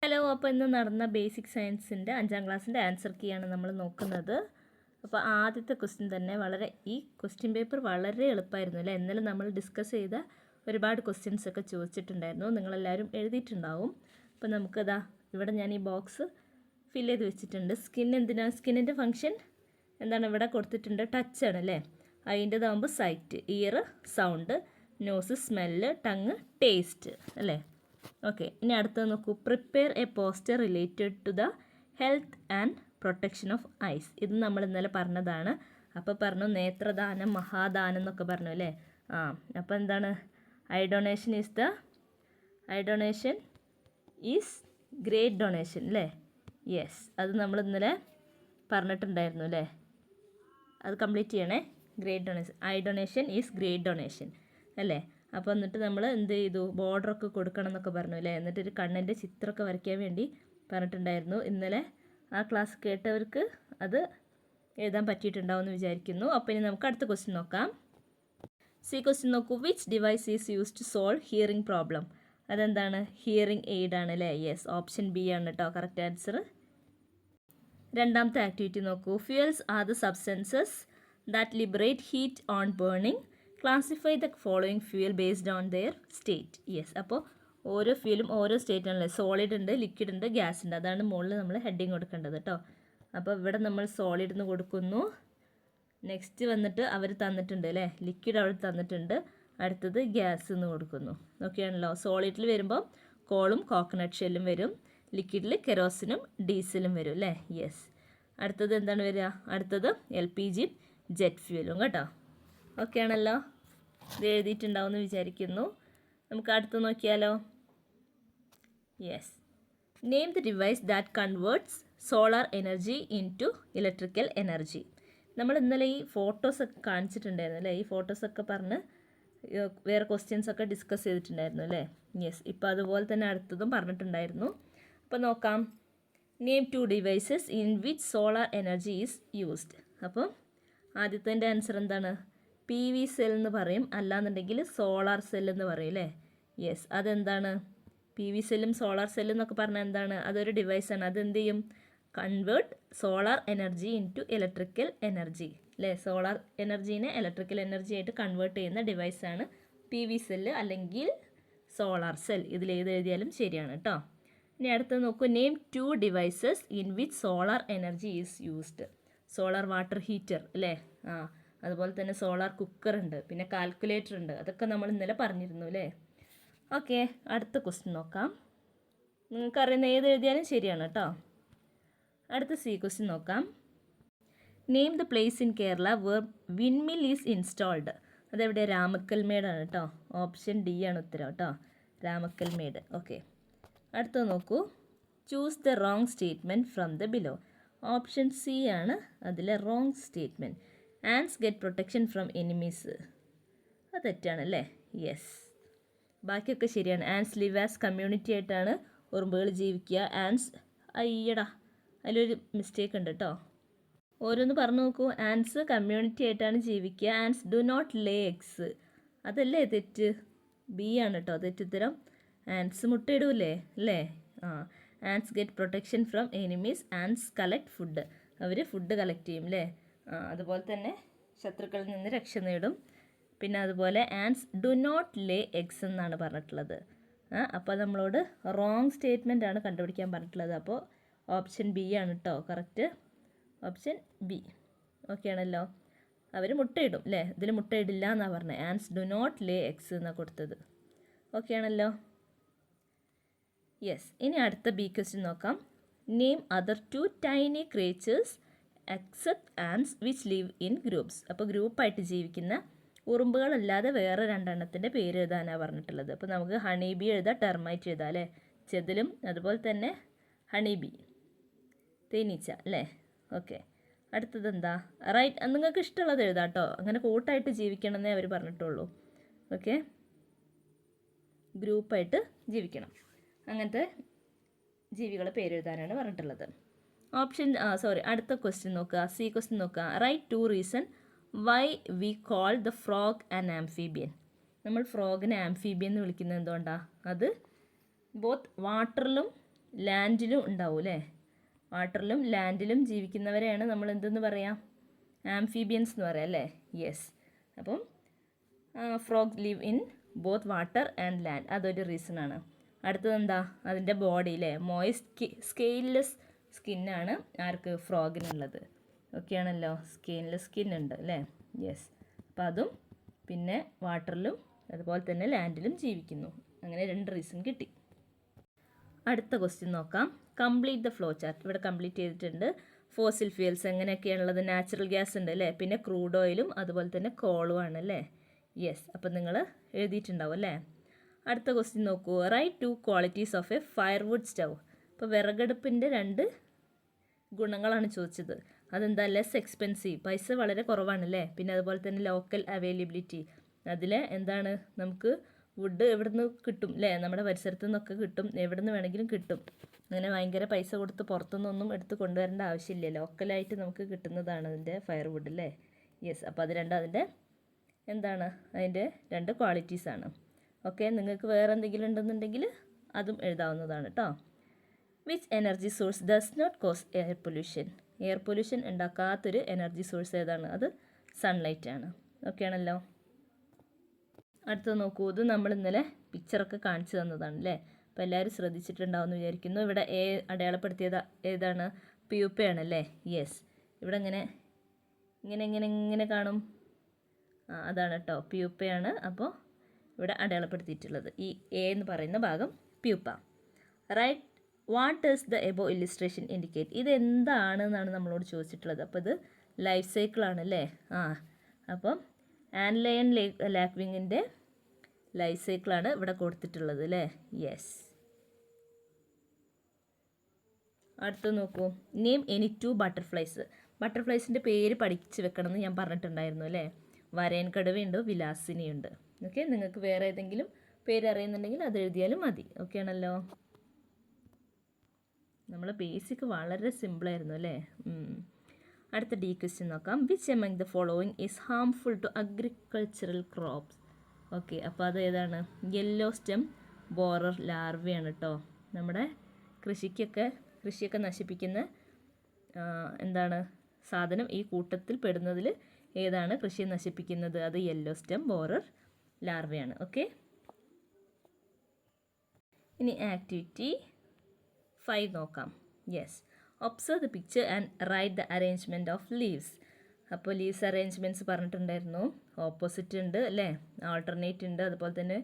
Hello, അപ്പോൾ ഇന്ന് നടന്ന ബേസിക് സയൻസിൻ്റെ 5ാം ക്ലാസ്സിൻ്റെ ആൻസർ കീയാണ് നമ്മൾ നോക്കുന്നത്. അപ്പോൾ ആദ്യത്തെ ക്വസ്റ്റ്യൻ തന്നെ ഈ ക്വസ്റ്റ്യൻ പേപ്പർ വളരെ എളുപ്പമായിരുന്നു അല്ലേ. ഇന്നലെ നമ്മൾ ഡിസ്കസ് ചെയ്ത ഒരുപാട് ക്വസ്റ്റ്യൻസ് ഒക്കെ ചോദിച്ചിട്ടുണ്ടായിരുന്നു, നിങ്ങളെല്ലാവരും എഴുതിയിട്ടുണ്ടാവും. അപ്പോൾ നമുക്കതാ ഇവിടെ ഞാൻ ഈ ബോക്സ് ഫില്ല് ചെയ്ത് വെച്ചിട്ടുണ്ട്. സ്കിന്നിൻ്റെ ഫങ്ഷൻ എന്താണ് ഇവിടെ കൊടുത്തിട്ടുണ്ട്, ടച്ചാണ് അല്ലേ. അതിൻ്റെതാകുമ്പോൾ sight, ear sound, nose smell, tongue taste അല്ലേ. ഓക്കെ, ഇനി അടുത്തത് നോക്കൂ. Prepare a poster related to the health and protection of eyes. ഇത് നമ്മൾ ഇന്നലെ പറഞ്ഞതാണ്. അപ്പോൾ പറഞ്ഞു നേത്രദാനം, മഹാദാനം എന്നൊക്കെ പറഞ്ഞു അല്ലേ. അപ്പോൾ എന്താണ്, I donation is great donation അല്ലേ. യെസ്, അത് നമ്മൾ ഇന്നലെ പറഞ്ഞിട്ടുണ്ടായിരുന്നു അല്ലേ. അത് കംപ്ലീറ്റ് ചെയ്യണേ. Great donation, I donation is great donation അല്ലേ. അപ്പോൾ എന്നിട്ട് നമ്മൾ എന്ത് ചെയ്തു, ബോർഡറൊക്കെ കൊടുക്കണം എന്നൊക്കെ പറഞ്ഞു അല്ലേ. എന്നിട്ടൊരു കണ്ണിൻ്റെ ചിത്രമൊക്കെ വരയ്ക്കാൻ വേണ്ടി പറഞ്ഞിട്ടുണ്ടായിരുന്നു. ഇന്നലെ ആ ക്ലാസ് കേട്ടവർക്ക് അത് എഴുതാൻ പറ്റിയിട്ടുണ്ടാവും എന്ന് വിചാരിക്കുന്നു. അപ്പോൾ ഇനി നമുക്ക് അടുത്ത ക്വസ്റ്റ്യൻ നോക്കാം. ക്വസ്റ്റ്യൻ നോക്കൂ. Which device is use to solve hearing problem? അതെന്താണ്, ഹിയറിംഗ് എയ്ഡ് ആണ് അല്ലേ. യെസ്, ഓപ്ഷൻ ബി ആണ് കേട്ടോ കറക്റ്റ് ആൻസർ. രണ്ടാമത്തെ ആക്ടിവിറ്റി നോക്കൂ. Fuels are the substances that liberate heat on burning. Classify the following fuel based on their state. Yes, അപ്പോൾ ഓരോ ഫ്യൂലും ഓരോ സ്റ്റേറ്റ് ആണല്ലേ. സോളിഡ് ഉണ്ട്, ലിക്വിഡ് ഉണ്ട്, ഗ്യാസ് ഉണ്ട്. അതാണ് മുകളിൽ നമ്മൾ ഹെഡിങ് കൊടുക്കേണ്ടത് കേട്ടോ. അപ്പോൾ ഇവിടെ നമ്മൾ സോളിഡ് എന്ന് കൊടുക്കുന്നു. നെക്സ്റ്റ് വന്നിട്ട് അവർ തന്നിട്ടുണ്ട് അല്ലേ, ലിക്വിഡ് അവർ തന്നിട്ടുണ്ട്. അടുത്തത് ഗ്യാസ് എന്ന് കൊടുക്കുന്നു. ഓക്കെയാണല്ലോ. സോളിഡിൽ വരുമ്പോൾ കോളും കോക്കനട്ട് ഷെല്ലും വരും. ലിക്വിഡിൽ കെറോസിനും ഡീസലും വരും അല്ലേ. യെസ്, അടുത്തത് എന്താണ് വരിക, അടുത്തത് LPG ജെറ്റ് ഫ്യൂലും കേട്ടോ. ഓക്കെ ആണല്ലോ. ഇത് എഴുതിയിട്ടുണ്ടാവുമെന്ന് വിചാരിക്കുന്നു. നമുക്ക് അടുത്ത് നോക്കിയാലോ. Yes, name the device that converts solar energy into electrical energy. നമ്മൾ ഇന്നലെ ഈ ഫോട്ടോസൊക്കെ കാണിച്ചിട്ടുണ്ടായിരുന്നു അല്ലേ. ഈ ഫോട്ടോസൊക്കെ പറഞ്ഞ് വേറെ ക്വസ്റ്റ്യൻസൊക്കെ ഡിസ്കസ് ചെയ്തിട്ടുണ്ടായിരുന്നു അല്ലേ. യെസ്, ഇപ്പോൾ അതുപോലെ തന്നെ അടുത്തതും പറഞ്ഞിട്ടുണ്ടായിരുന്നു. അപ്പോൾ നോക്കാം. Name 2 devices in which solar energy is used. അപ്പോൾ ആദ്യത്തെ ആൻസർ എന്താണ്, PV സെൽ എന്ന് പറയും, അല്ലാന്നുണ്ടെങ്കിൽ സോളാർ സെൽ എന്ന് പറയും അല്ലേ. യെസ്, അതെന്താണ്, PV സെല്ലും സോളാർ സെല്ലും എന്നൊക്കെ പറഞ്ഞാൽ എന്താണ്, അതൊരു ഡിവൈസാണ്. അതെന്ത് ചെയ്യും, convert solar energy into electrical energy അല്ലേ. സോളാർ എനർജീനെ ഇലക്ട്രിക്കൽ എനർജി ആയിട്ട് കൺവേർട്ട് ചെയ്യുന്ന ഡിവൈസാണ് PV സെല്ല് അല്ലെങ്കിൽ സോളാർ സെൽ. ഇതിലേത് എഴുതിയാലും ശരിയാണ് കേട്ടോ. ഇനി അടുത്ത് നോക്കൂ. Name 2 devices in which solar energy is used. Solar water heater അല്ലേ. അതുപോലെ തന്നെ സോളാർ കുക്കർ ഉണ്ട്, പിന്നെ കാൽക്കുലേറ്റർ ഉണ്ട്. അതൊക്കെ നമ്മൾ ഇന്നലെ പറഞ്ഞിരുന്നു അല്ലേ. ഓക്കെ, അടുത്ത ക്വസ്റ്റ്യൻ നോക്കാം. നിങ്ങൾക്ക് അറിയുന്ന ഏത് എഴുതിയാലും ശരിയാണ് കേട്ടോ. അടുത്ത ക്വസ്റ്റ്യൻ നോക്കാം. Name the place in Kerala where windmill is installed. അതെവിടെ, രാമക്കൽമേടാണ് കേട്ടോ. ഓപ്ഷൻ ഡി ആണ് ഉത്തരം കേട്ടോ, രാമക്കൽമേട്. ഓക്കെ, അടുത്തത് നോക്കൂ. Choose the wrong statement from the below. Option C ആണ് അതിലെ wrong statement. Ants get protection from enemies. അത് തെറ്റാണല്ലേ. യെസ്, ബാക്കിയൊക്കെ ശരിയാണ്. ആൻസ് ലിവ് ആസ് കമ്മ്യൂണിറ്റി ആയിട്ടാണ് ഉറുമ്പുകൾ ജീവിക്കുക. ആൻസ്, അയ്യടാ അതിലൊരു മിസ്റ്റേക്ക് ഉണ്ട് കേട്ടോ. ഓരോന്ന് പറഞ്ഞു നോക്കൂ. ആൻസ് കമ്മ്യൂണിറ്റി ആയിട്ടാണ് ജീവിക്കുക. Ants do not lay eggs. അതല്ലേ തെറ്റ്, ബി ആണ് കേട്ടോ തെറ്റുത്തരം. ആൻസ് മുട്ടയിടൂലേ അല്ലേ. Ants get protection from enemies. Ants collect food. അവർ ഫുഡ് കളക്ട് ചെയ്യും അല്ലേ. അതുപോലെ തന്നെ ശത്രുക്കളിൽ നിന്ന് രക്ഷ നേടും. പിന്നെ അതുപോലെ Ans do not lay eggs എന്നാണ് പറഞ്ഞിട്ടുള്ളത്. അപ്പോൾ നമ്മളോട് റോങ് സ്റ്റേറ്റ്മെൻ്റ് ആണ് കണ്ടുപിടിക്കാൻ പറഞ്ഞിട്ടുള്ളത്. അപ്പോൾ ഓപ്ഷൻ ബി ആണ് കേട്ടോ കറക്റ്റ്, ഓപ്ഷൻ ബി. ഓക്കെ ആണല്ലോ. അവർ മുട്ടയിടും അല്ലേ, ഇതിൽ മുട്ടയിടില്ല എന്നാണ് പറഞ്ഞത്. Ants do not lay eggs എന്നാണ് കൊടുത്തത്. ഓക്കെ ആണല്ലോ. യെസ്, ഇനി അടുത്ത ബി ക്വസ്റ്റ്യൻ നോക്കാം. Name other 2 tiny creatures except ants which live in groups. അപ്പോൾ ഗ്രൂപ്പായിട്ട് ജീവിക്കുന്ന ഉറുമ്പുകളല്ലാതെ വേറെ 2 എണ്ണത്തിൻ്റെ പേര് എഴുതാനാണ് പറഞ്ഞിട്ടുള്ളത്. അപ്പോൾ നമുക്ക് ഹണി ബി എഴുതാം, ടെർമൈറ്റ് എഴുതാം അല്ലേ. ചെതിലും അതുപോലെ തന്നെ ഹണി ബി, തേനീച്ച അല്ലേ. ഓക്കെ, അടുത്തത് എന്താ, റൈറ്റ്. നിങ്ങൾക്ക് ഇഷ്ടമുള്ളത് എഴുതാം കേട്ടോ. അങ്ങനെ കൂട്ടായിട്ട് ജീവിക്കണമെന്നേ അവർ പറഞ്ഞിട്ടുള്ളൂ. ഓക്കെ, ഗ്രൂപ്പായിട്ട് ജീവിക്കണം, അങ്ങനത്തെ ജീവികളെ പേരെഴുതാനാണ് പറഞ്ഞിട്ടുള്ളത്. അടുത്ത ക്വസ്റ്റ്യൻ നോക്കുക. ക്വസ്റ്റ്യൻ നോക്കുക. Write 2 reason why we call the frog an amphibian. നമ്മൾ ഫ്രോഗിനെ ആംഫീബിയൻ എന്ന് വിളിക്കുന്നത് എന്തുകൊണ്ടാണ്? അത് ബോത്ത് വാട്ടറിലും ലാൻഡിലും ഉണ്ടാവും അല്ലേ. വാട്ടറിലും ലാൻഡിലും ജീവിക്കുന്നവരെയാണ് നമ്മൾ എന്തെന്ന് പറയാം, ആംഫീബിയൻസ് എന്ന് പറയാം അല്ലേ. യെസ്. അപ്പം frog live in both water and land, അതൊരു റീസൺ ആണ്. അടുത്തത് എന്താ, അതിൻ്റെ ബോഡി അല്ലേ, മോയിസ്റ്റ് സ്കെയിൻലെസ് സ്കിന്നാണ് ആർക്ക്, ഫ്രോഗിനുള്ളത്. ഓക്കെ ആണല്ലോ, സ്കെയിൻലെസ് സ്കിൻ ഉണ്ട് അല്ലേ. യെസ്. അപ്പോൾ അതും പിന്നെ വാട്ടറിലും അതുപോലെ തന്നെ ലാൻഡിലും ജീവിക്കുന്നു. അങ്ങനെ 2 റീസൺ കിട്ടി. അടുത്ത ക്വസ്റ്റ്യൻ നോക്കാം. Complete the flow chart. ഇവിടെ കംപ്ലീറ്റ് ചെയ്തിട്ടുണ്ട്. ഫോസിൽ ഫ്യൂൽസ് എങ്ങനെയൊക്കെയാണുള്ളത്, നാച്ചുറൽ ഗ്യാസ് ഉണ്ട് അല്ലേ, പിന്നെ ക്രൂഡ് ഓയിലും അതുപോലെ തന്നെ കോളും ആണ് അല്ലേ. യെസ്. അപ്പം നിങ്ങൾ എഴുതിയിട്ടുണ്ടാവും അല്ലേ. അടുത്ത ക്വസ്റ്റ്യൻ നോക്കൂ. Write 2 qualities of a firewood stove. അപ്പോൾ വിറകടുപ്പിൻ്റെ 2 ഗുണങ്ങളാണ് ചോദിച്ചത്. അതെന്താ, ലെസ് എക്സ്പെൻസീവ്, പൈസ വളരെ കുറവാണല്ലേ, പിന്നെ അതുപോലെ തന്നെ ലോക്കൽ അവൈലബിലിറ്റി, അതിൽ എന്താണ്, നമുക്ക് വുഡ് എവിടെ നിന്ന് കിട്ടും അല്ലേ, നമ്മുടെ പരിസരത്തു നിന്നൊക്കെ കിട്ടും, എവിടെ നിന്ന് വേണമെങ്കിലും കിട്ടും. അങ്ങനെ ഭയങ്കര പൈസ കൊടുത്ത് പുറത്തുനിന്നൊന്നും എടുത്ത് കൊണ്ടുവരേണ്ട ആവശ്യമില്ല, ലോക്കലായിട്ട് നമുക്ക് കിട്ടുന്നതാണ് അതിൻ്റെ ഫയർവുഡ് അല്ലേ. യെസ്. അപ്പോൾ അത് രണ്ടും അതിൻ്റെ എന്താണ്, അതിൻ്റെ 2 ക്വാളിറ്റീസാണ്. ഓക്കെ. നിങ്ങൾക്ക് വേറെ എന്തെങ്കിലും ഉണ്ടെന്നുണ്ടെങ്കിൽ അതും എഴുതാവുന്നതാണ് കേട്ടോ. Which energy source does not cause air pollution. Air pollution ഉണ്ടാക്കാത്തൊരു എനർജി സോഴ്സ് ഏതാണ്, അത് സൺലൈറ്റ് ആണ്. ഓക്കെ ആണല്ലോ. അടുത്തത് നോക്കൂ. ഇത് നമ്മൾ ഇന്നലെ പിക്ചറൊക്കെ കാണിച്ചു തന്നതാണ് അല്ലേ. അപ്പോൾ എല്ലാവരും ശ്രദ്ധിച്ചിട്ടുണ്ടാവുമെന്ന് വിചാരിക്കുന്നു. ഇവിടെ അടയാളപ്പെടുത്തിയത് ഏതാണ്, പ്യൂപ്പയാണല്ലേ. യെസ്. ഇവിടെ ഇങ്ങനെ ഇങ്ങനെ കാണും. അതാണ് കേട്ടോ, പ്യൂപ്പയാണ്. അപ്പോൾ ഇവിടെ അടയാളപ്പെടുത്തിയിട്ടുള്ളത് ഈ എ എന്ന് പറയുന്ന ഭാഗം pupa. Right. What does the above illustration indicate. ഇതെന്താണെന്നാണ് നമ്മളോട് ചോദിച്ചിട്ടുള്ളത്. അപ്പോൾ ഇത് ലൈഫ് സൈക്കിളാണ് അല്ലേ. അപ്പം ആൻലയൻ ലാക്വിങ്ങിൻ്റെ ലൈഫ് സൈക്കിളാണ് ഇവിടെ കൊടുത്തിട്ടുള്ളത് അല്ലേ. യെസ്. അടുത്ത് നോക്കൂ. Name any 2 butterflies. ബട്ടർഫ്ലൈസിൻ്റെ പേര് പഠിച്ച് വെക്കണം എന്ന് ഞാൻ പറഞ്ഞിട്ടുണ്ടായിരുന്നു അല്ലേ. വരയൻകടുവയുണ്ട്, വിലാസിനിയുണ്ട്. ഓക്കെ. നിങ്ങൾക്ക് വേറെ ഏതെങ്കിലും പേര് അറിയുന്നുണ്ടെങ്കിൽ അത് എഴുതിയാലും മതി. ഓക്കെ ആണല്ലോ. നമ്മൾ ബേസിക് വളരെ സിമ്പിളായിരുന്നു അല്ലേ. അടുത്ത ഡി ക്വസ്റ്റ്യൻ നോക്കാം. Which among the following is harmful to agricultural crops. Okay. അപ്പോൾ അത് ഏതാണ്, യെല്ലോ സ്റ്റെം ബോറർ ലാർവയാണ് കേട്ടോ. നമ്മുടെ കൃഷിയൊക്കെ നശിപ്പിക്കുന്ന എന്താണ് സാധനം, ഈ കൂട്ടത്തിൽ പെടുന്നതിൽ ഏതാണ് കൃഷിയെ നശിപ്പിക്കുന്നത്, അത് യെല്ലോ സ്റ്റെം ബോറർ ലാർവയാണ്. ഓക്കെ. ഇനി ആക്ടിവിറ്റി 5 നോക്കാം. Yes. Observe the picture and write the arrangement of leaves. അപ്പോൾ ലീവ്സ് അറേഞ്ച്മെൻറ്റ്സ് പറഞ്ഞിട്ടുണ്ടായിരുന്നു. ഓപ്പോസിറ്റ് ഉണ്ട് അല്ലേ, ആൾട്ടർനേറ്റ് ഉണ്ട്, അതുപോലെ തന്നെ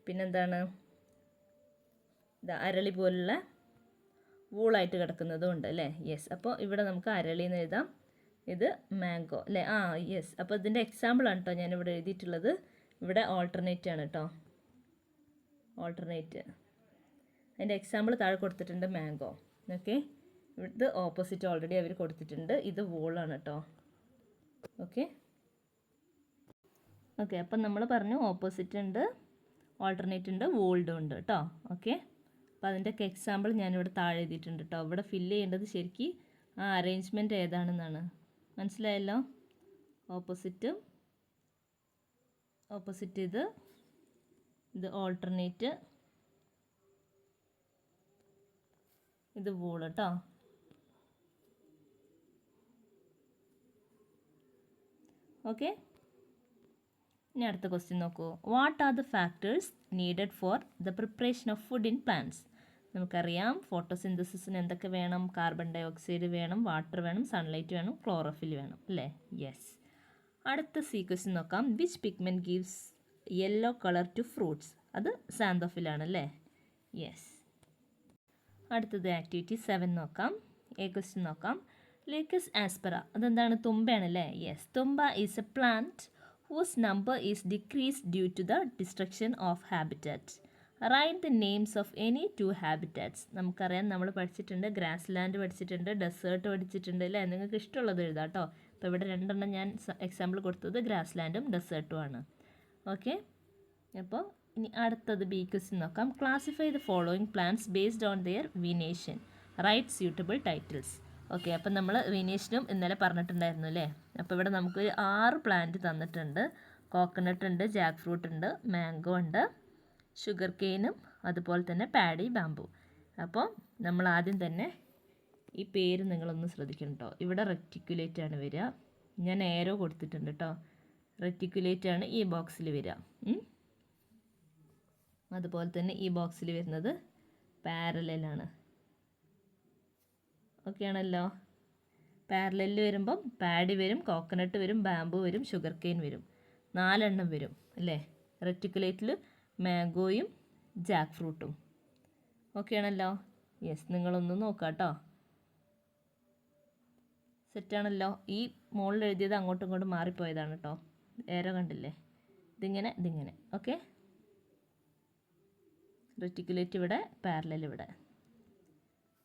പിന്നെന്താണ്, അരളി പോലുള്ള വൂളായിട്ട് കിടക്കുന്നതും ഉണ്ട് അല്ലേ. യെസ്. അപ്പോൾ ഇവിടെ നമുക്ക് അരളി എന്ന് എഴുതാം, ഇത് മാംഗോ അല്ലേ. യെസ്. അപ്പോൾ ഇതിൻ്റെ എക്സാമ്പിളാണ് കേട്ടോ ഞാനിവിടെ എഴുതിയിട്ടുള്ളത്. ഇവിടെ ഓൾട്ടർനേറ്റ് ആണ് കേട്ടോ, ഓൾട്ടർനേറ്റ്. അതിൻ്റെ എക്സാമ്പിൾ താഴെ കൊടുത്തിട്ടുണ്ട്, മാംഗോ. ഓക്കെ. ഇത് ഓപ്പോസിറ്റ് ഓൾറെഡി അവർ കൊടുത്തിട്ടുണ്ട്, ഇത് വൂളാണ് കേട്ടോ. ഓക്കെ. അപ്പം നമ്മൾ പറഞ്ഞു ഓപ്പോസിറ്റ് ഉണ്ട്, ഓൾട്ടർനേറ്റ് ഉണ്ട്, വൂൾഡും ഉണ്ട് കേട്ടോ. ഓക്കെ. അപ്പോൾ അതിൻ്റെയൊക്കെ എക്സാമ്പിൾ ഞാനിവിടെ താഴെ എഴുതിയിട്ടുണ്ട് കേട്ടോ. ഇവിടെ ഫില്ല് ചെയ്യേണ്ടത് ശരിക്കും ആ അറേഞ്ച്മെൻറ്റ് ഏതാണെന്നാണ്. മനസ്സിലായല്ലോ. ഓപ്പോസിറ്റ് ഇത് ഓൾട്ടർനേറ്റ്, ഇത് വൂൾ കേട്ടോ. ഓക്കെ. ഇനി അടുത്ത ക്വസ്റ്റ്യൻ നോക്കൂ. What are the factors needed for the preparation of food in plants. നമുക്കറിയാം ഫോട്ടോസിന്തസിസിന് എന്തൊക്കെ വേണം, കാർബൺ ഡൈ ഓക്സൈഡ് വേണം, വാട്ടർ വേണം, സൺലൈറ്റ് വേണം, ക്ലോറോഫിൽ വേണം അല്ലേ. യെസ്. അടുത്ത ക്വസ്റ്റ്യൻ നോക്കാം. Which pigment gives yellow colour to fruits. അത് സാന്തോഫിലാണ് അല്ലേ. യെസ്. അടുത്തത് ആക്ടിവിറ്റി 7 നോക്കാം. ക്വസ്റ്റ്യൻ നോക്കാം. ലേക്കസ് ആസ്പെറ, അതെന്താണ്, തുമ്പയാണല്ലേ. Yes. Thumba is a plant whose number is decreased due to the destruction of habitat. Write the names of any 2 habitats. നമുക്കറിയാം, നമ്മൾ പഠിച്ചിട്ടുണ്ട്, ഗ്രാസ് ലാൻഡ് പഠിച്ചിട്ടുണ്ട്, ഡെസേർട്ട് പഠിച്ചിട്ടുണ്ട് അല്ലേ. നിങ്ങൾക്ക് ഇഷ്ടമുള്ളത് എഴുതാം കേട്ടോ. അപ്പോൾ ഇവിടെ 2 ഞാൻ എക്സാമ്പിൾ കൊടുത്തത് ഗ്രാസ് ലാൻഡും ഡെസേർട്ടും ആണ്. ഓക്കെ. അപ്പോൾ ഇനി അടുത്തത് ബി ക്വസ്റ്റ്യൻ നോക്കാം. Classify the following plants based on their venation. Write suitable titles. Okay. അപ്പം നമ്മൾ വീനേഷനും ഇന്നലെ പറഞ്ഞിട്ടുണ്ടായിരുന്നു അല്ലേ. അപ്പോൾ ഇവിടെ നമുക്ക് 6 പ്ലാന്റ് തന്നിട്ടുണ്ട്. കോക്കനട്ട് ഉണ്ട്, ജാക്ക് ഫ്രൂട്ട് ഉണ്ട്, മാംഗോ ഉണ്ട്, ഷുഗർ കെയിനും അതുപോലെ തന്നെ പാഡി, ബാമ്പു. അപ്പോൾ നമ്മൾ ആദ്യം തന്നെ ഈ പേര് നിങ്ങളൊന്ന് ശ്രദ്ധിക്കണം കേട്ടോ. ഇവിടെ റെക്റ്റിക്കുലേറ്റ് ആണ് വരിക. ഞാൻ ഏരോ കൊടുത്തിട്ടുണ്ട് കേട്ടോ. റെക്റ്റിക്കുലേറ്റ് ആണ് ഈ ബോക്സിൽ വരിക. അതുപോലെ തന്നെ ഈ ബോക്സിൽ വരുന്നത് പാരലലാണ്. ഓക്കെ ആണല്ലോ. പാരലലിൽ വരുമ്പം പാഡി വരും, കോക്കനട്ട് വരും, ബാമ്പു വരും, ഷുഗർ കെയിൻ വരും. 4 എണ്ണം വരും അല്ലേ. റെക്റ്റിക്കുലേറ്റിൽ മാംഗോയും ജാക്ക് ഫ്രൂട്ടും. ഓക്കെ ആണല്ലോ. യെസ്, നിങ്ങളൊന്ന് നോക്കാം കേട്ടോ. സെറ്റാണല്ലോ. ഈ മുകളിൽ എഴുതിയത് അങ്ങോട്ടും ഇങ്ങോട്ടും മാറിപ്പോയതാണ് കേട്ടോ. ഏരോ കണ്ടില്ലേ, ഇതിങ്ങനെ. ഓക്കെ, റെറ്റിക്കുലേറ്റ് ഇവിടെ, പാരലൽ ഇവിടെ.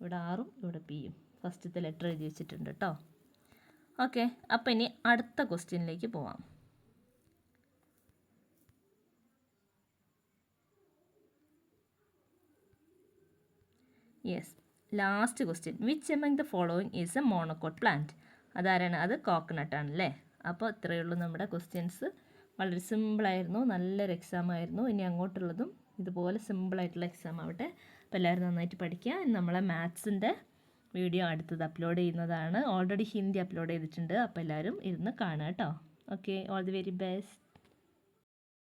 ഇവിടെ ആറും ഇവിടെ പിയും ഫസ്റ്റത്തെ ലെറ്റർ എഴുതി വെച്ചിട്ടുണ്ട് കേട്ടോ. ഓക്കെ, അപ്പോൾ ഇനി അടുത്ത ക്വസ്റ്റ്യനിലേക്ക് പോവാം. Yes, last question. Which among the following is A monocot plant? അതാരാണ്? അത് കോക്കനട്ടാണ് അല്ലേ. അപ്പോൾ ഇത്രയേ ഉള്ളൂ നമ്മുടെ ക്വസ്റ്റ്യൻസ്. വളരെ സിമ്പിളായിരുന്നു, നല്ലൊരു എക്സാം ആയിരുന്നു. ഇനി അങ്ങോട്ടുള്ളതും ഇതുപോലെ സിമ്പിളായിട്ടുള്ള എക്സാം ആവട്ടെ. അപ്പോൾ എല്ലാവരും നന്നായിട്ട് പഠിക്കുക. നമ്മളെ മാത്സിൻ്റെ വീഡിയോ അടുത്തത് അപ്ലോഡ് ചെയ്യുന്നതാണ്. ഓൾറെഡി ഹിന്ദി അപ്ലോഡ് ചെയ്തിട്ടുണ്ട്. അപ്പോൾ എല്ലാവരും ഇരുന്ന് കാണുക കേട്ടോ. Okay, all the very best.